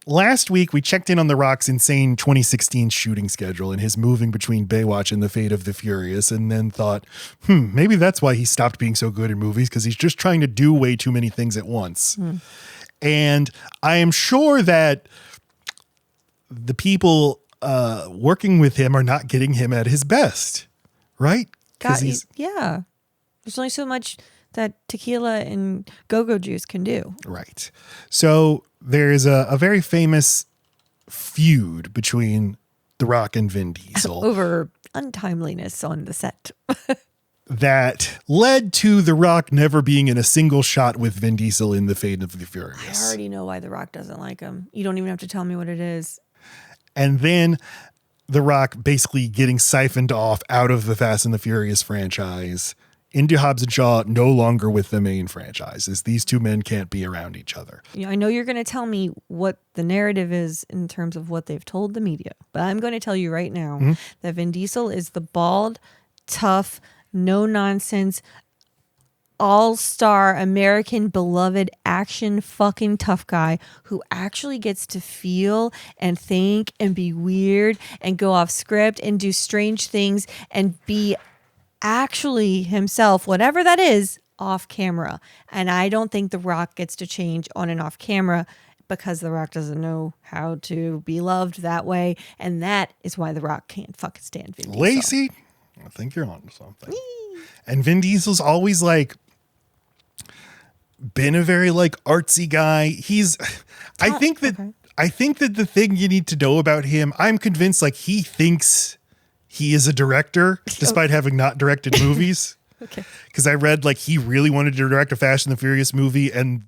last week we checked in on The Rock's insane 2016 shooting schedule and his moving between Baywatch and The Fate of the Furious, and then thought, maybe that's why he stopped being so good in movies, because he's just trying to do way too many things at once. And I am sure that the people working with him are not getting him at his best, right? Yeah. There's only so much that tequila and go-go juice can do. Right. So there's a very famous feud between The Rock and Vin Diesel over untimeliness on the set. that led to The Rock never being in a single shot with Vin Diesel in The Fate of the Furious. I already know why The Rock doesn't like him. You don't even have to tell me what it is. And then The Rock basically getting siphoned off out of the Fast and the Furious franchise into Hobbs and Shaw, no longer with the main franchise, as these two men can't be around each other. I know you're going to tell me what the narrative is in terms of what they've told the media, but I'm going to tell you right now that Vin Diesel is the bald, tough, no-nonsense, all-star, American beloved action fucking tough guy who actually gets to feel and think and be weird and go off script and do strange things and be actually himself, whatever that is, off camera. And I don't think The Rock gets to change on and off camera because The Rock doesn't know how to be loved that way. And that is why The Rock can't fucking stand Vin Diesel. Lacey, I think you're on to something. And Vin Diesel's always like been a very like artsy guy. I think that the thing you need to know about him, I'm convinced like he thinks he is a director despite having not directed movies. Okay. Because I read like he really wanted to direct a Fast and the Furious movie, and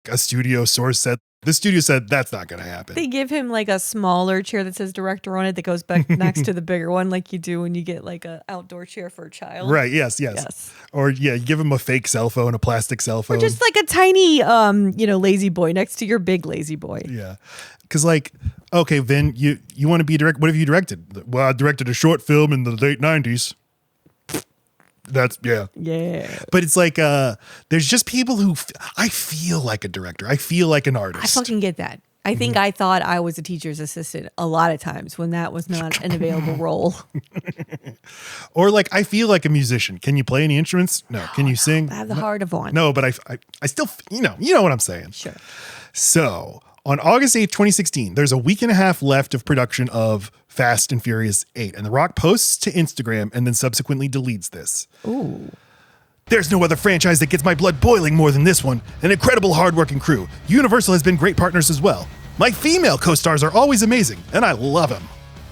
a studio source said the studio said that's not going to happen. They give him like a smaller chair that says director on it that goes back next to the bigger one, like you do when you get like an outdoor chair for a child. Right. Yes. Or you give him a fake cell phone, a plastic cell phone, or just like a tiny, lazy boy next to your big lazy boy. Yeah. Because like, okay, Vin, you want to be a director? What have you directed? Well, I directed a short film in the late 90s. That's yeah. But it's like there's just people who I feel like a director. I feel like an artist. I fucking get that. I think I thought I was a teacher's assistant a lot of times when that was not an available role. Or like I feel like a musician. Can you play any instruments? No. Can you sing? I have the heart of one. No, but I still you know what I'm saying. Sure. So on August 8th, 2016, there's a week and a half left of production of Fast and Furious 8, and The Rock posts to Instagram and then subsequently deletes this. Ooh. There's no other franchise that gets my blood boiling more than this one. An incredible hardworking crew. Universal has been great partners as well. My female co-stars are always amazing, and I love them.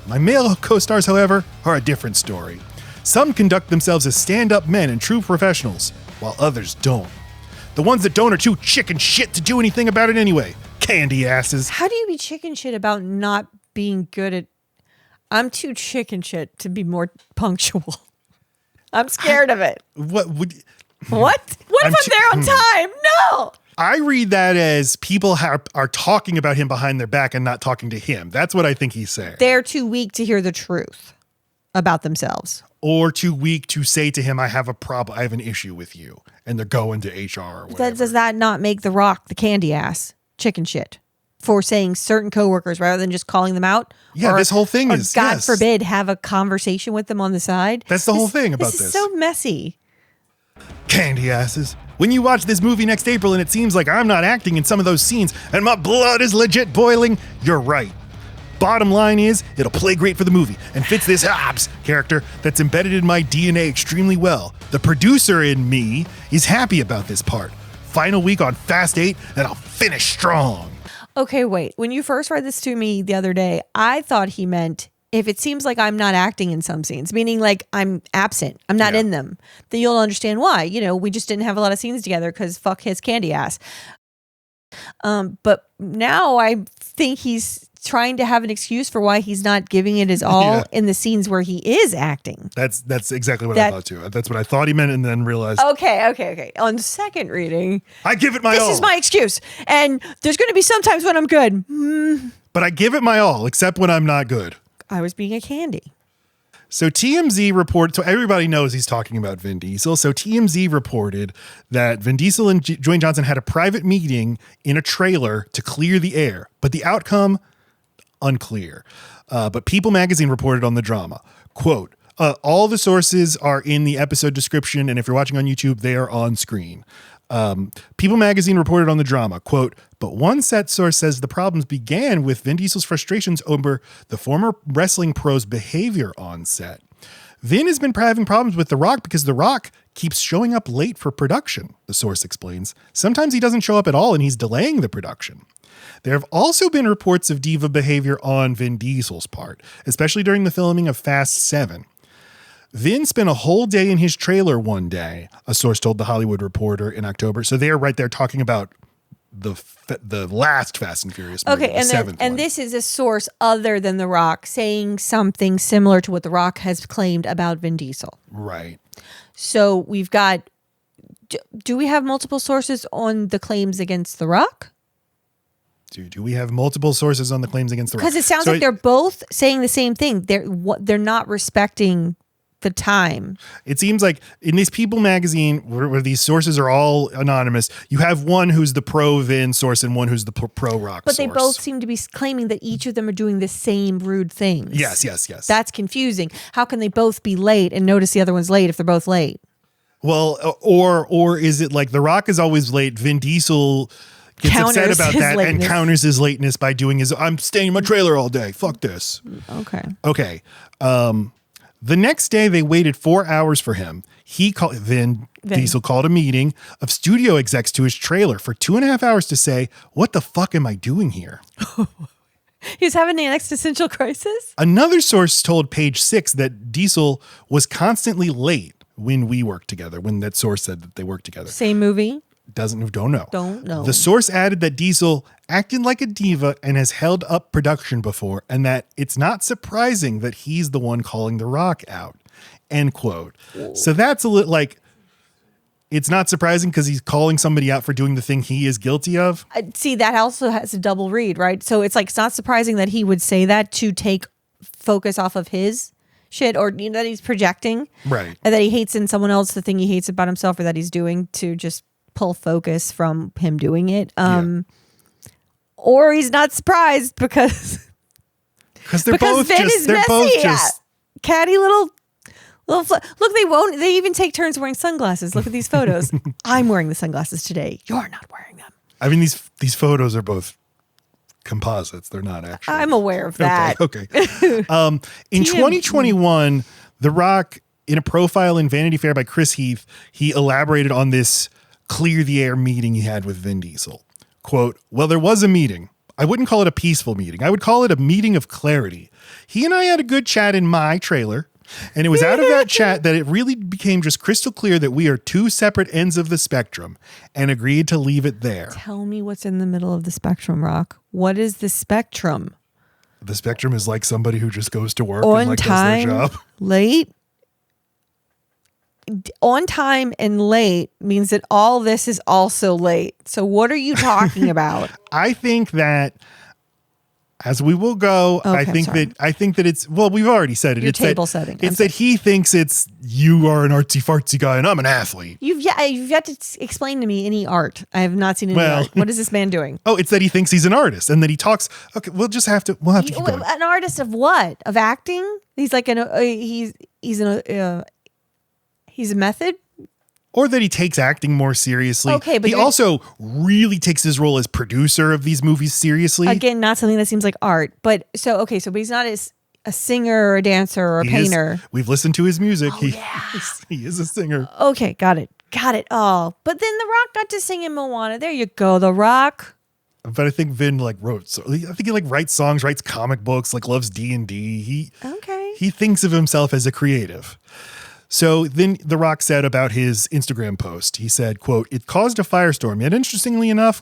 My male co-stars, however, are a different story. Some conduct themselves as stand-up men and true professionals, while others don't. The ones that don't are too chicken shit to do anything about it anyway. Candy asses. How do you be chicken shit about not being good at... I'm too chicken shit to be more punctual. I'm scared of it. What would... What? What if I'm there on time? No! I read that as people are talking about him behind their back and not talking to him. That's what I think he's saying. They're too weak to hear the truth about themselves. Or too weak to say to him, I have a problem, I have an issue with you. And they're going to HR or whatever. Does that not make The Rock the candy ass chicken shit for saying certain coworkers rather than just calling them out? Yeah, this whole thing is, God forbid, have a conversation with them on the side. That's the whole thing about this. This is so messy. Candy asses. When you watch this movie next April and it seems like I'm not acting in some of those scenes and my blood is legit boiling, you're right. Bottom line is, it'll play great for the movie and fits this Hobbs character that's embedded in my DNA extremely well. The producer in me is happy about this part. Final week on Fast 8 and I'll finish strong. Okay, wait. When you first read this to me the other day, I thought he meant if it seems like I'm not acting in some scenes, meaning like I'm absent, I'm not in them, then you'll understand why. We just didn't have a lot of scenes together because fuck his candy ass. But now I think he's trying to have an excuse for why he's not giving it his all in the scenes where he is acting. That's exactly what I thought too. That's what I thought he meant and then realized. Okay. On second reading, I give it my all. This is my excuse. And there's going to be some times when I'm good. But I give it my all, except when I'm not good. I was being a candy. So TMZ reported, so everybody knows he's talking about Vin Diesel. So TMZ reported that Vin Diesel and Dwayne Johnson had a private meeting in a trailer to clear the air, but the outcome, unclear. But People magazine reported on the drama, quote, all the sources are in the episode description, and if you're watching on YouTube, they are on screen. People magazine reported on the drama, quote, but one set source says the problems began with Vin Diesel's frustrations over the former wrestling pro's behavior on set. Vin has been having problems with The Rock because The Rock keeps showing up late for production, the source explains. Sometimes he doesn't show up at all and he's delaying the production. There have also been reports of diva behavior on Vin Diesel's part, especially during the filming of Fast 7. Vin spent a whole day in his trailer one day, a source told The Hollywood Reporter in October. So they are right there talking about the last Fast and Furious movie, Okay, and this is a source other than The Rock saying something similar to what The Rock has claimed about Vin Diesel. Right. So we've got, do we have multiple sources on the claims against The Rock? Do we have multiple sources on the claims against The Rock? Because it sounds like they're both saying the same thing. They're not respecting the time. It seems like in this People magazine where these sources are all anonymous, you have one who's the pro Vin source and one who's the pro Rock but source. They both seem to be claiming that each of them are doing the same rude things. Yes. That's confusing. How can they both be late and notice the other one's late if they're both late? Well, or is it like The Rock is always late, Vin Diesel gets upset about that lateness. And counters his lateness by doing I'm staying in my trailer all day. Fuck this. Okay. The next day, they waited 4 hours for him. Vin Diesel called a meeting of studio execs to his trailer for 2.5 hours to say, what the fuck am I doing here? He's having an existential crisis? Another source told Page 6 that Diesel was constantly late when we worked together, when that source said that they worked together. Same movie? Don't know. Don't know. The source added that Diesel acted like a diva and has held up production before, and that it's not surprising that he's the one calling The Rock out. End quote. Whoa. So that's a little like, it's not surprising because he's calling somebody out for doing the thing he is guilty of. See, that also has a double read, right? So it's like, it's not surprising that he would say that to take focus off of his shit, or that he's projecting. Right. And that he hates in someone else the thing he hates about himself, or that he's doing to just pull focus from him doing it. Or he's not surprised because they're both Vin just, is they're messy. both just catty little look, they even take turns wearing sunglasses. Look at these photos. I'm wearing the sunglasses today. You're not wearing them. I mean, these photos are both composites. They're not actually. I'm aware of that. Okay. In 2021, The Rock, in a profile in Vanity Fair by Chris Heath, he elaborated on this clear the air meeting he had with Vin Diesel. Quote, well, there was a meeting. I wouldn't call it a peaceful meeting. I would call it a meeting of clarity. He and I had a good chat in my trailer, and it was out of that chat that it really became just crystal clear that we are two separate ends of the spectrum, and agreed to leave it there. Tell me what's in the middle of the spectrum, Rock. What is the spectrum? The spectrum is like somebody who just goes to work on and like time, does their job. Late. On time and late means that all this is also late. So what are you talking about? I think that as we will go, okay, I think that it's, well, we've already said it. Your it's table that, setting. It's that he thinks it's, you are an artsy fartsy guy and I'm an athlete. You've yet to explain to me any art. I have not seen any art. What is this man doing? Oh, it's that he thinks he's an artist and that he talks. Okay, we'll have to keep going. An artist of what? Of acting? He's like he's a method. Or that he takes acting more seriously. Okay, but he also really takes his role as producer of these movies seriously. Again, not something that seems like art. But but he's not a singer or a dancer or a painter. We've listened to his music. Oh, he is a singer. Okay, got it. Oh, but then The Rock got to sing in Moana. There you go, The Rock. But I think Vin wrote. So I think he writes songs, writes comic books, loves D&D. He thinks of himself as a creative. So then The Rock said about his Instagram post, he said, quote, it caused a firestorm. Yet interestingly enough,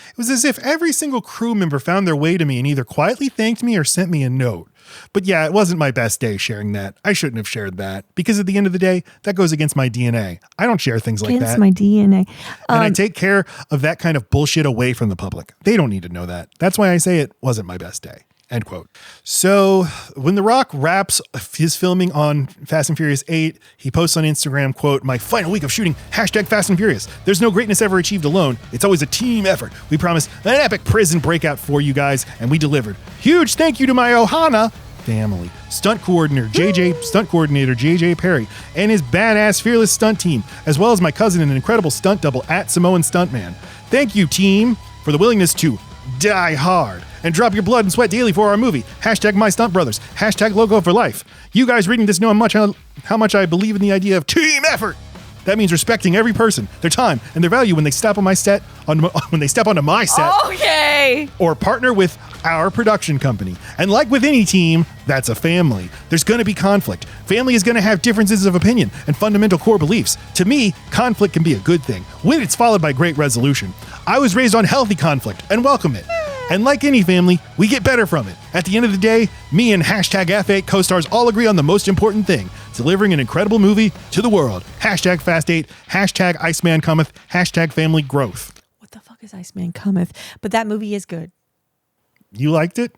it was as if every single crew member found their way to me and either quietly thanked me or sent me a note. But yeah, it wasn't my best day sharing that. I shouldn't have shared that because at the end of the day, that goes against my DNA. I don't share things like that. Against my DNA. And I take care of that kind of bullshit away from the public. They don't need to know that. That's why I say it wasn't my best day. End quote. So when The Rock wraps his filming on Fast and Furious 8, he posts on Instagram, quote, "My final week of shooting, hashtag Fast and Furious. There's no greatness ever achieved alone. It's always a team effort. We promised an epic prison breakout for you guys, and we delivered. Huge thank you to my Ohana family, stunt coordinator JJ Perry, and his badass fearless stunt team, as well as my cousin and an incredible stunt double at Samoan Stuntman. Thank you, team, for the willingness to die hard and drop your blood and sweat daily for our movie. Hashtag my stunt brothers. Hashtag logo for life. You guys reading this know how much I believe in the idea of team effort. That means respecting every person, their time, and their value when they step on my set, when they step onto my set. Okay. Or partner with our production company. And like with any team, that's a family. There's going to be conflict. Family is going to have differences of opinion and fundamental core beliefs. To me, conflict can be a good thing when it's followed by great resolution. I was raised on healthy conflict and welcome it. And like any family, we get better from it. At the end of the day, me and hashtag F8 co-stars all agree on the most important thing, delivering an incredible movie to the world. Hashtag Fast 8, hashtag Iceman Cometh, hashtag family growth." What the fuck is Iceman Cometh? But that movie is good. You liked it?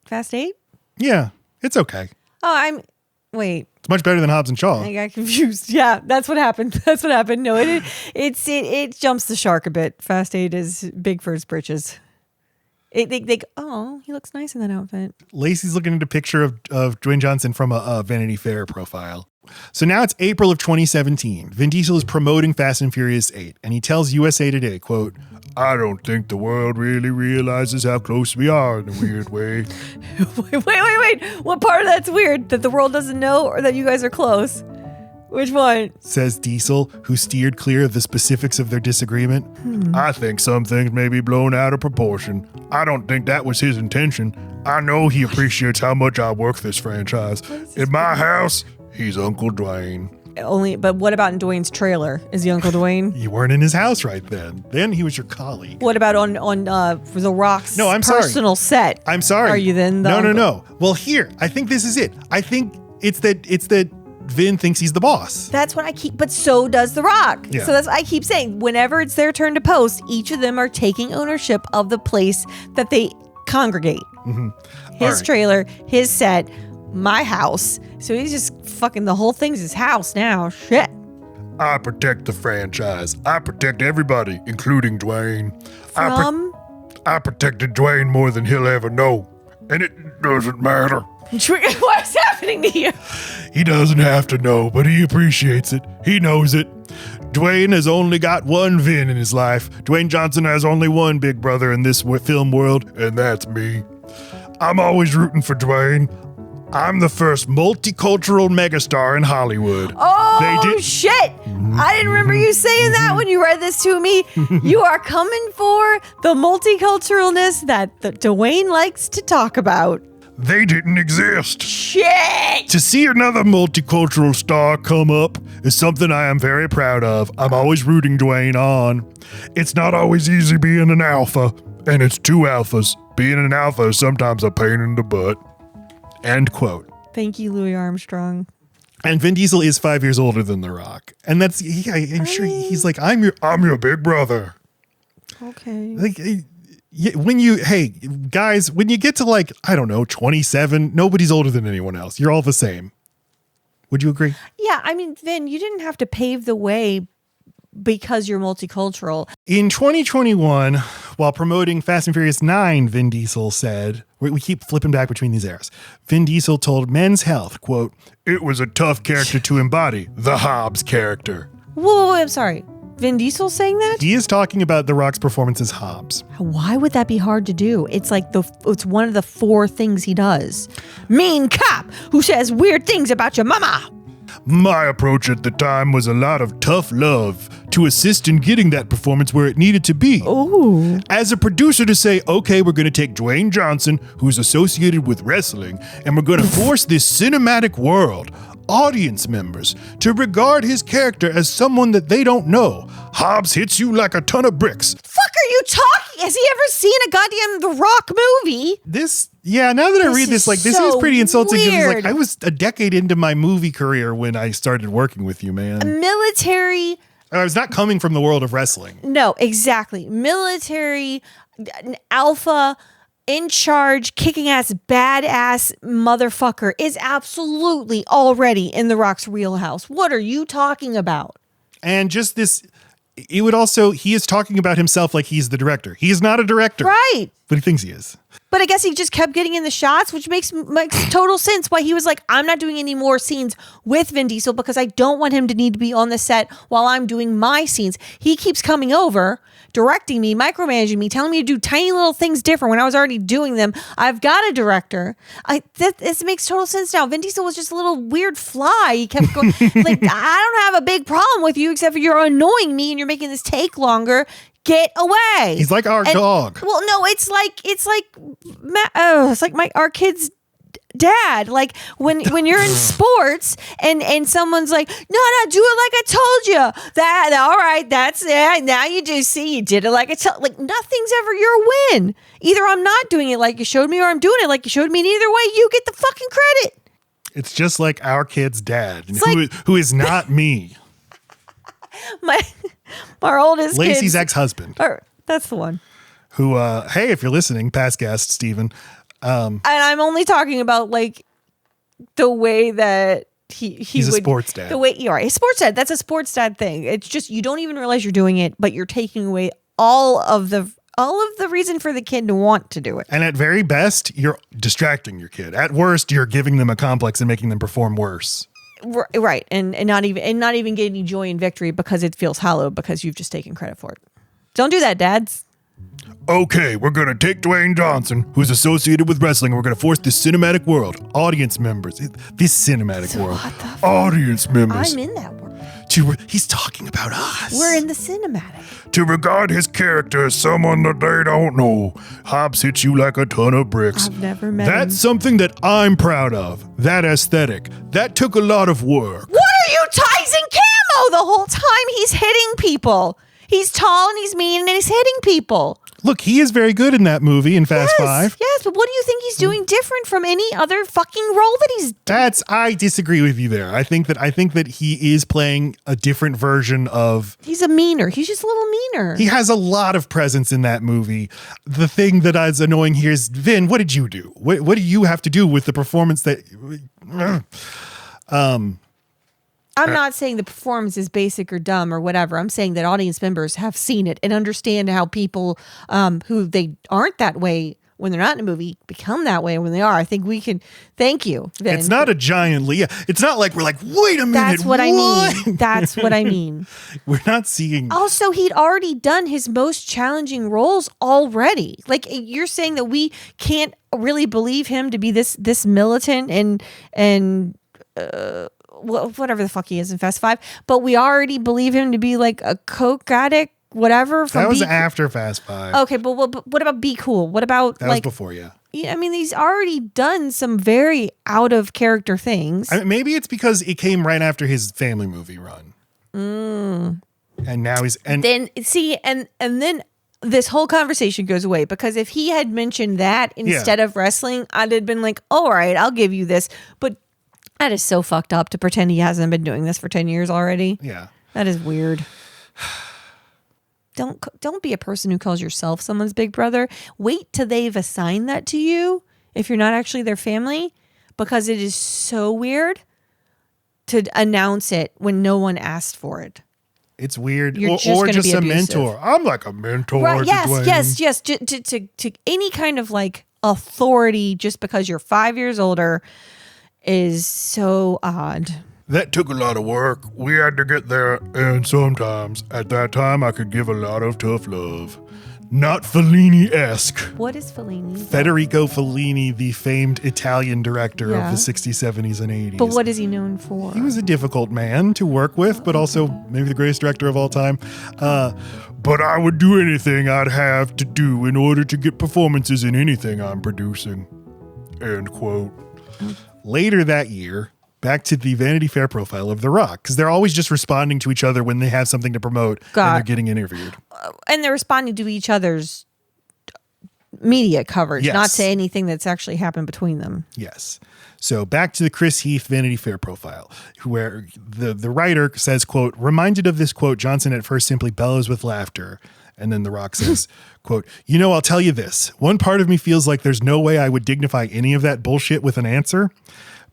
Fast 8? Yeah, it's okay. Oh, wait. It's much better than Hobbs and Shaw. I got confused. Yeah, that's what happened. That's what happened. No, it jumps the shark a bit. Fast 8 is big for its britches. Oh, he looks nice in that outfit. Lacey's looking at a picture of Dwayne Johnson from a Vanity Fair profile. So now it's April of 2017. Vin Diesel is promoting Fast and Furious 8, and he tells USA Today, quote, "I don't think the world really realizes how close we are in a weird way." Wait. What part of that's weird? That the world doesn't know or that you guys are close? Which one? Says Diesel, who steered clear of the specifics of their disagreement. "I think some things may be blown out of proportion. I don't think that was his intention. I know he appreciates how much I work this franchise. In my house, he's Uncle Dwayne." But what about in Dwayne's trailer? Is he Uncle Dwayne? You weren't in his house right then. Then he was your colleague. What about on The Rock's No, I'm personal set? I'm sorry. Are you then the No. Well, here, I think this is it. I think it's that Vin thinks he's the boss. That's what I keep, but so does The Rock. Yeah. So I keep saying, whenever it's their turn to post, each of them are taking ownership of the place that they congregate. Mm-hmm. His trailer, his set, my house. So he's just fucking, the whole thing's his house now. Shit. "I protect the franchise. I protect everybody, including Dwayne. I protected Dwayne more than he'll ever know. And it doesn't matter. What's happening to you? He doesn't have to know, but he appreciates it. He knows it. Dwayne has only got one Vin in his life. Dwayne Johnson has only one big brother in this film world, and that's me. I'm always rooting for Dwayne. I'm the first multicultural megastar in Hollywood." Oh, shit. I didn't remember you saying that when you read this to me. You are coming for the multiculturalness that Dwayne likes to talk about. "They didn't exist. Shit! To see another multicultural star come up is something I am very proud of. I'm always rooting Dwayne on. It's not always easy being an alpha, and it's two alphas. Being an alpha is sometimes a pain in the butt." End quote. Thank you, Louis Armstrong. And Vin Diesel is 5 years older than The Rock. And that's, I'm sure he's like, I'm your big brother. Okay. Like, when you get to like, I don't know, 27, nobody's older than anyone else. You're all the same. Would you agree? Yeah, I mean, Vin, you didn't have to pave the way because you're multicultural. In 2021, while promoting Fast and Furious 9, Vin Diesel said, we keep flipping back between these eras. Vin Diesel told Men's Health, quote, "It was a tough character to embody, the Hobbs character." Whoa, I'm sorry. Vin Diesel saying that? He is talking about The Rock's performance as Hobbs. Why would that be hard to do? It's like it's one of the 4 things he does. Mean cop who says weird things about your mama. My approach at the time was a lot of tough love to assist in getting that performance where it needed to be. Ooh. As a producer to say, okay, we're going to take Dwayne Johnson, who's associated with wrestling, and we're going to force this cinematic world, audience members, to regard his character as someone that they don't know. Hobbs hits you like a ton of bricks. Fuck are you talking? Has he ever seen a goddamn The Rock movie? Now that I read this, like, this is pretty insulting. Because, like, weird. I was a decade into my movie career when I started working with you, man. Military. I was not coming from the world of wrestling. No, exactly. Military, alpha, in charge, kicking ass, badass motherfucker is absolutely already in The Rock's wheelhouse. What are you talking about? And just this, he is talking about himself like he's the director. He is not a director. Right. But he thinks he is. But I guess he just kept getting in the shots, which makes total sense why he was like, I'm not doing any more scenes with Vin Diesel because I don't want him to need to be on the set while I'm doing my scenes. He keeps coming over, directing me, micromanaging me, telling me to do tiny little things different when I was already doing them. I've got a director. This makes total sense now. Vin Diesel was just a little weird fly. He kept going, like, I don't have a big problem with you except for you're annoying me and you're making this take longer. Get away. He's like our dog. Well, no, it's like our kid's dad. Like when you're in sports and someone's like, no, do it like I told you. That all right, that's it. Now you do see you did it like I told. Like nothing's ever your win. Either I'm not doing it like you showed me, or I'm doing it like you showed me. And either way, you get the fucking credit. It's just like our kid's dad, who is not me. Our oldest Lacey's ex-husband. That's the one. Who, hey, if you're listening, past guest, Steven. And I'm only talking about like the way that he's a sports dad. The way you're right. Sports dad. That's a sports dad thing. It's just you don't even realize you're doing it, but you're taking away all of the reason for the kid to want to do it. And at very best, you're distracting your kid. At worst, you're giving them a complex and making them perform worse. Right, and not even getting any joy in victory because it feels hollow because you've just taken credit for it. Don't do that, dads. Okay, we're gonna take Dwayne Johnson, who's associated with wrestling, and we're gonna force this cinematic world, audience members, this cinematic world, audience members. I'm in that world. He's talking about us. We're in the cinematic. To regard his character as someone that they don't know. Hobbs hits you like a ton of bricks. I've never met him. That's something that I'm proud of. That aesthetic. That took a lot of work. What are you Tyson Camo the whole time? He's hitting people. He's tall and he's mean and he's hitting people. Look, he is very good in that movie in Fast Five. Yes, but what do you think he's doing different from any other fucking role that he's doing? I disagree with you there. I think that he is playing a different version of. He's a meaner. He's just a little meaner. He has a lot of presence in that movie. The thing that is annoying here is, Vin, what did you do? What do you have to do with the performance that? I'm not saying the performance is basic or dumb or whatever. I'm saying that audience members have seen it and understand how people who they aren't that way when they're not in a movie become that way when they are. I think we can thank you, Vin. It's not a giant leap. It's not like we're like, wait a minute. That's what I mean. That's what I mean. We're not seeing. Also, he'd already done his most challenging roles already. Like you're saying that we can't really believe him to be this militant and whatever the fuck he is in Fast Five, but we already believe him to be like a coke addict, whatever. That was after Fast Five. Okay, but what about Be Cool? What about that was before? Yeah, I mean, he's already done some very out of character things. Maybe it's because it came right after his family movie run, and now he's then this whole conversation goes away because if he had mentioned that instead of wrestling, I'd have been like, all right, I'll give you this, but. That is so fucked up to pretend he hasn't been doing this for 10 years already. Yeah. That is weird. Don't be a person who calls yourself someone's big brother. Wait till they've assigned that to you if you're not actually their family, because it is so weird to announce it when no one asked for it. It's weird. You're or just a abusive. mentor. I'm like a mentor. Right, yes, Dwayne. yes. To any kind of like authority just because you're 5 years older is so odd. That took a lot of work. We had to get there, and sometimes at that time I could give a lot of tough love. Not Fellini-esque. What is Fellini? Federico Fellini, the famed Italian director of the 60s, 70s, and 80s. But what is he known for? He was a difficult man to work with, but also maybe the greatest director of all time. But I would do anything I'd have to do in order to get performances in anything I'm producing. End quote. Later that year, back to the Vanity Fair profile of The Rock, because they're always just responding to each other when they have something to promote and they're getting interviewed. And they're responding to each other's media coverage, not to anything that's actually happened between them. Yes. So back to the Chris Heath Vanity Fair profile, where the writer says, quote, reminded of this quote, Johnson at first simply bellows with laughter. And then The Rock says, quote, "You know, I'll tell you this. One part of me feels like there's no way I would dignify any of that bullshit with an answer.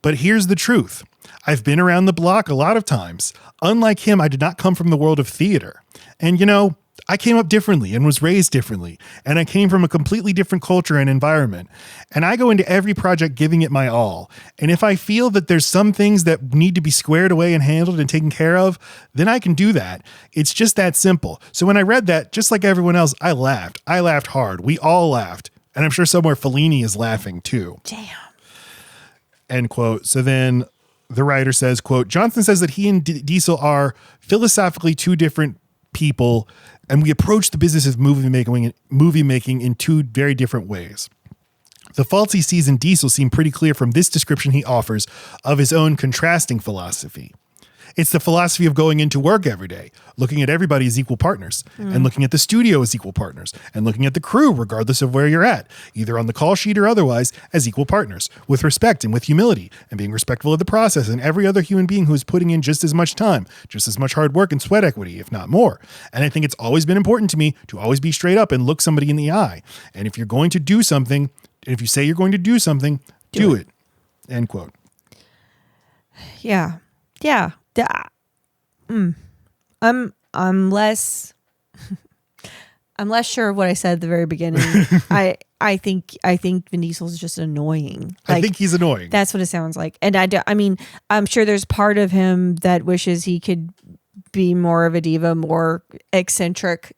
But here's the truth. I've been around the block a lot of times. Unlike him, I did not come from the world of theater. And, you know, I came up differently and was raised differently. And I came from a completely different culture and environment. And I go into every project giving it my all. And if I feel that there's some things that need to be squared away and handled and taken care of, then I can do that. It's just that simple." So when I read that, just like everyone else, I laughed. I laughed hard. We all laughed. And I'm sure somewhere Fellini is laughing too. Damn. End quote. So then the writer says, quote, "Johnson says that he and Diesel are philosophically two different people, and we approach the business of movie making in two very different ways. The faults he sees in Diesel seem pretty clear from this description he offers of his own contrasting philosophy. It's the philosophy of going into work every day, looking at everybody as equal partners, and looking at the studio as equal partners, and looking at the crew, regardless of where you're at, either on the call sheet or otherwise, as equal partners, with respect and with humility, and being respectful of the process and every other human being who is putting in just as much time, just as much hard work and sweat equity, if not more. And I think it's always been important to me to always be straight up and look somebody in the eye. And if you're going to do something, and if you say you're going to do something, do it." End quote. Yeah. Yeah. I'm less sure of what I said at the very beginning. I think Vin Diesel is just annoying. I think he's annoying. That's what it sounds like. And I mean, I'm sure there's part of him that wishes he could be more of a diva, more eccentric,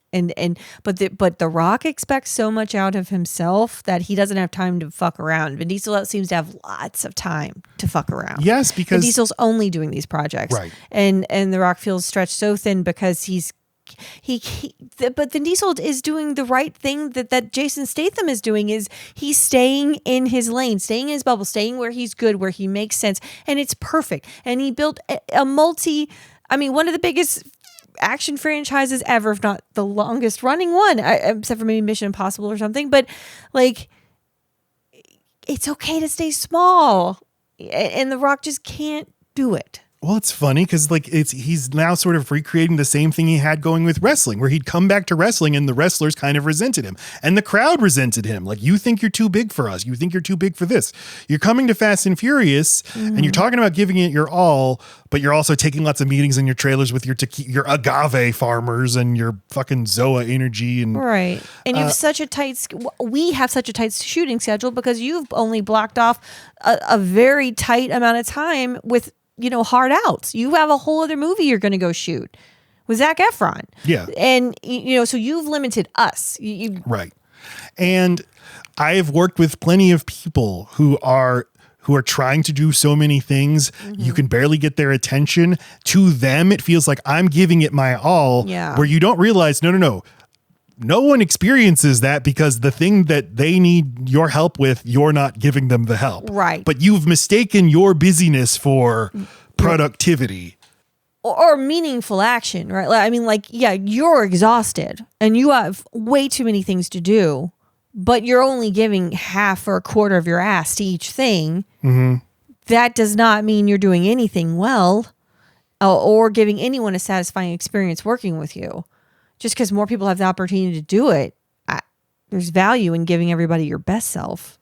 but The Rock expects so much out of himself that he doesn't have time to fuck around. Vin Diesel seems to have lots of time to fuck around. Yes, because Vin Diesel's only doing these projects, right? And The Rock feels stretched so thin because but Vin Diesel is doing the right thing that Jason Statham is doing. Is he's staying in his lane, staying in his bubble, staying where he's good, where he makes sense, and it's perfect. And he built one of the biggest action franchises ever, if not the longest running one, except for maybe Mission Impossible or something. But like, it's okay to stay small, and The Rock just can't do it. Well, it's funny because he's now sort of recreating the same thing he had going with wrestling, where he'd come back to wrestling and the wrestlers kind of resented him and the crowd resented him. Like, you think you're too big for us. You think you're too big for this. You're coming to Fast and Furious and you're talking about giving it your all, but you're also taking lots of meetings in your trailers with your agave farmers and your fucking Zoa energy. And right. And you have we have such a tight shooting schedule because you've only blocked off a very tight amount of time with, hard outs. You have a whole other movie you're going to go shoot with Zac Efron. Yeah. And, so you've limited us. Right. And I've worked with plenty of people who are trying to do so many things. You can barely get their attention. To them, it feels like I'm giving it my all. Yeah. Where you don't realize, no. No one experiences that because the thing that they need your help with, you're not giving them the help. Right. But you've mistaken your busyness for productivity. Or meaningful action, right? You're exhausted and you have way too many things to do, but you're only giving half or a quarter of your ass to each thing. Mm-hmm. That does not mean you're doing anything well or giving anyone a satisfying experience working with you. Just because more people have the opportunity to do it, there's value in giving everybody your best self.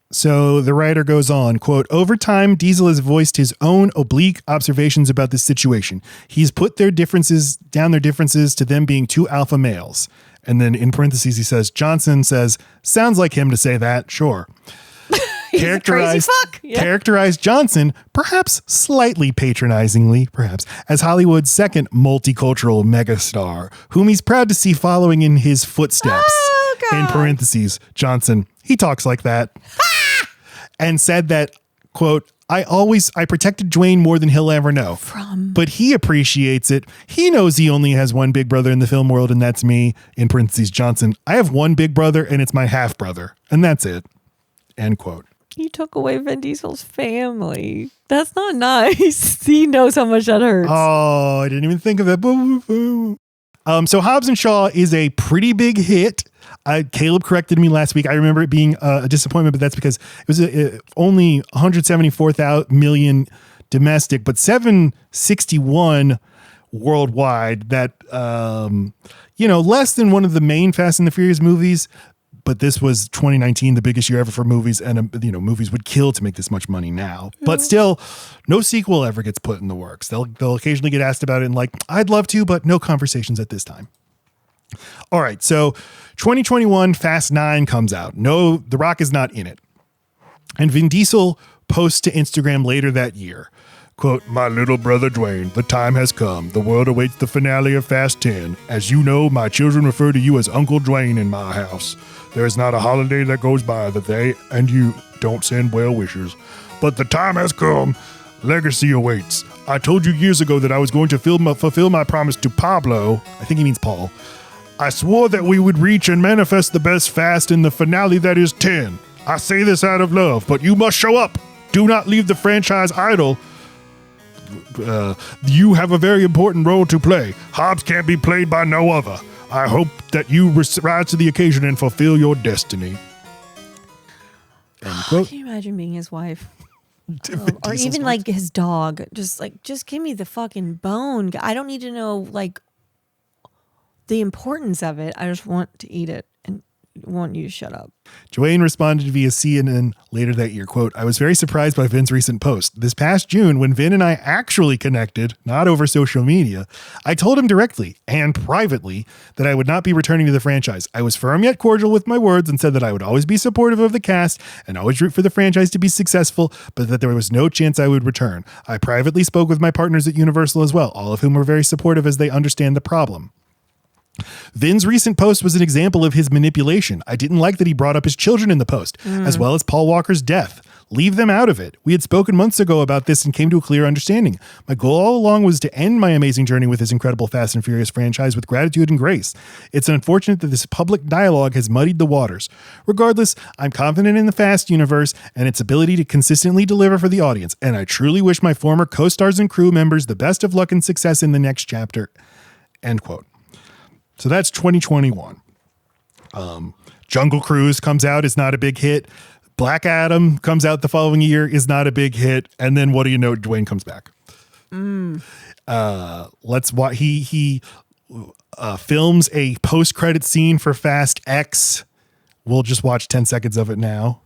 So the writer goes on, quote, "Over time, Diesel has voiced his own oblique observations about this situation. He's put their differences to them being two alpha males." And then in parentheses, he says, "Johnson says, sounds like him to say that, sure." Characterized Johnson, perhaps slightly patronizingly, as Hollywood's second multicultural megastar, whom he's proud to see following in his footsteps. Oh, God. In parentheses, Johnson, he talks like that. And said that, quote, I protected Dwayne more than he'll ever know. But he appreciates it. He knows he only has one big brother in the film world, and that's me. In parentheses, Johnson, I have one big brother, and it's my half brother. And that's it. End quote. You took away Vin Diesel's family. That's not nice. He knows how much that hurts. Oh, I didn't even think of that. So Hobbs and Shaw is a pretty big hit. Caleb corrected me last week. I remember it being a disappointment, but that's because it was only 174 million domestic, but 761 worldwide that, less than one of the main Fast and the Furious movies, but this was 2019, the biggest year ever for movies, and movies would kill to make this much money now. But still, no sequel ever gets put in the works. They'll occasionally get asked about it and I'd love to, but no conversations at this time. All right, so 2021 Fast 9 comes out. No, The Rock is not in it. And Vin Diesel posts to Instagram later that year, quote, "My little brother Dwayne, the time has come. The world awaits the finale of Fast 10. As you know, my children refer to you as Uncle Dwayne in my house. There is not a holiday that goes by that they and you don't send well wishes. But the time has come. Legacy awaits. I told you years ago that I was going to fulfill my promise to Pablo," I think he means Paul. "I swore that we would reach and manifest the best Fast in the finale that is 10. I say this out of love, but you must show up. Do not leave the franchise idle. You have a very important role to play. Hobbs can't be played by no other. I hope that you rise to the occasion and fulfill your destiny." End quote. Can you imagine being his wife? Or even his dog. Just give me the fucking bone. I don't need to know the importance of it. I just want to eat it and want you to shut up. Dwayne responded via CNN later that year, quote, "I was very surprised by Vin's recent post. This past June, when Vin and I actually connected, not over social media, I told him directly and privately that I would not be returning to the franchise. I was firm yet cordial with my words and said that I would always be supportive of the cast and always root for the franchise to be successful, but that there was no chance I would return. I privately spoke with my partners at Universal as well, all of whom were very supportive as they understand the problem." Vin's recent post was an example of his manipulation. I didn't like that he brought up his children in the post, as well as Paul Walker's death. Leave them out of it. We had spoken months ago about this and came to a clear understanding. My goal all along was to end my amazing journey with this incredible Fast and Furious franchise with gratitude and grace. It's unfortunate that this public dialogue has muddied the waters. Regardless, I'm confident in the Fast universe and its ability to consistently deliver for the audience, and I truly wish my former co-stars and crew members the best of luck and success in the next chapter. End quote. So that's 2021. Jungle Cruise comes out, is not a big hit. Black Adam comes out the following year, is not a big hit. And then what do you know? Dwayne comes back. Let's watch. He films a post-credit scene for Fast X. We'll just watch 10 seconds of it now.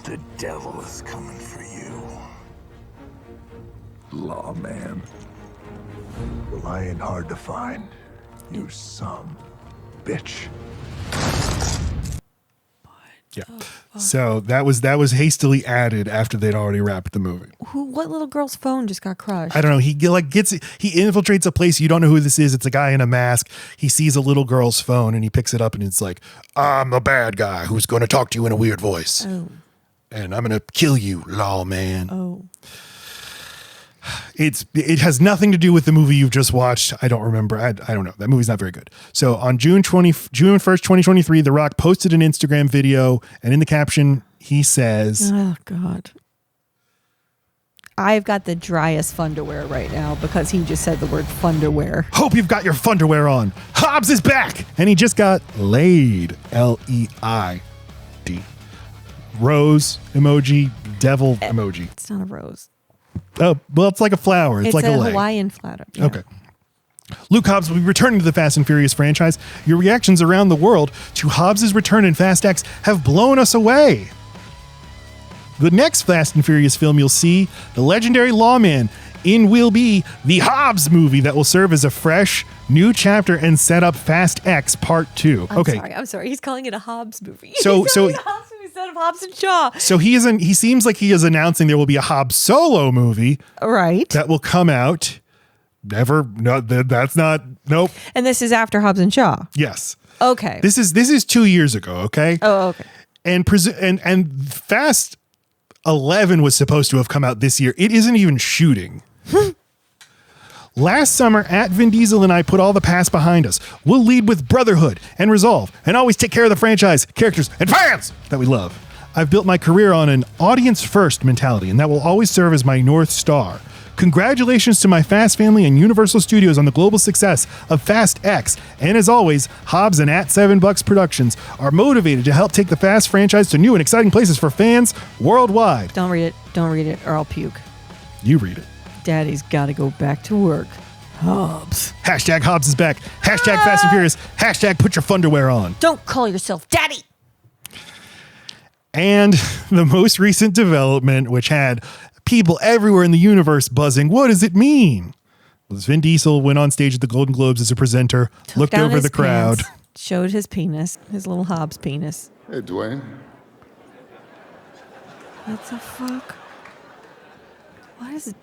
The devil is coming for you, lawman. Well, I ain't hard to find. You some bitch. Yeah. So that was hastily added after they'd already wrapped the movie. What little girl's phone just got crushed? I don't know. He infiltrates a place. You don't know who this is. It's a guy in a mask. He sees a little girl's phone and he picks it up and it's like, "I'm a bad guy who's going to talk to you in a weird voice. Oh. And I'm going to kill you, lawman." Oh. It has nothing to do with the movie you've just watched. I don't remember. I don't know. That movie's not very good. So on June 1st, 2023, The Rock posted an Instagram video, and in the caption, he says, "Oh God, I've got the driest funderwear right now because he just said the word funderwear." "Hope you've got your funderwear on. Hobbs is back, and he just got laid. L-E-I-D. Rose emoji, devil emoji. It's not a rose. Oh, well, it's like a flower. It's like a lei. Hawaiian flat. Yeah. Okay. Luke Hobbs will be returning to the Fast and Furious franchise. Your reactions around the world to Hobbs' return in Fast X have blown us away. The next Fast and Furious film you'll see, the legendary lawman in will be the Hobbs movie that will serve as a fresh, new chapter and set up Fast X Part 2. I'm sorry. He's calling it a Hobbs movie. So He's calling it a Hobbs movie instead of Hobbs and Shaw. So he seems like he is announcing there will be a Hobbs solo movie. Right. That will come out. That's not. Nope. And this is after Hobbs and Shaw. Yes. Okay. This is 2 years ago. Okay. Oh, okay. And Fast 11 was supposed to have come out this year. It isn't even shooting. Last summer, at Vin Diesel and I put all the past behind us. We'll lead with brotherhood and resolve and always take care of the franchise, characters, and fans that we love. I've built my career on an audience-first mentality, and that will always serve as my North Star. Congratulations to my Fast family and Universal Studios on the global success of Fast X. And as always, Hobbs and At $7 Productions are motivated to help take the Fast franchise to new and exciting places for fans worldwide. Don't read it. Don't read it or I'll puke. You read it. Daddy's got to go back to work. Hobbs. Hashtag Hobbs is back. Hashtag Fast and Furious. Hashtag put your funderwear on. Don't call yourself daddy. And the most recent development, which had people everywhere in the universe buzzing, what does it mean? Well, Vin Diesel went on stage at the Golden Globes as a presenter, looked Down over his the crowd. pants, showed his penis, his little Hobbs penis. Hey, Dwayne. What the fuck? Why does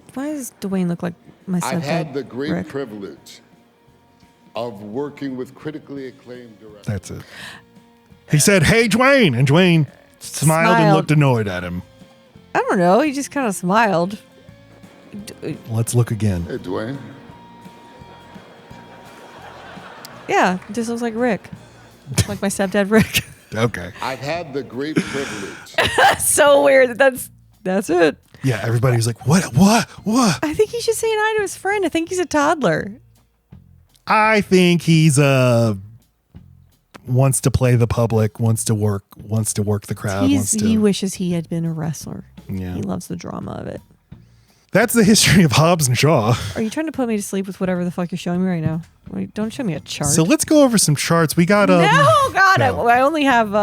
Dwayne look like my stepdad? I've had the great Rick? privilege of working with critically acclaimed directors. That's it. He said, "Hey, Dwayne," and Dwayne smiled and looked annoyed at him. I don't know. He just kind of smiled. Let's look again. Hey, Dwayne. Yeah, it just looks like Rick. Like my stepdad Rick. Okay. I've had the great privilege. So weird. That's it. Yeah, everybody was like, what? I think he should say hi to his friend. I think he's a toddler. I think he's wants to play the public, wants to work the crowd. He wishes he had been a wrestler. Yeah. He loves the drama of it. That's the history of Hobbs and Shaw. Are you trying to put me to sleep with whatever the fuck you're showing me right now? Wait, don't show me a chart. So let's go over some charts. We got no, God, no. I only have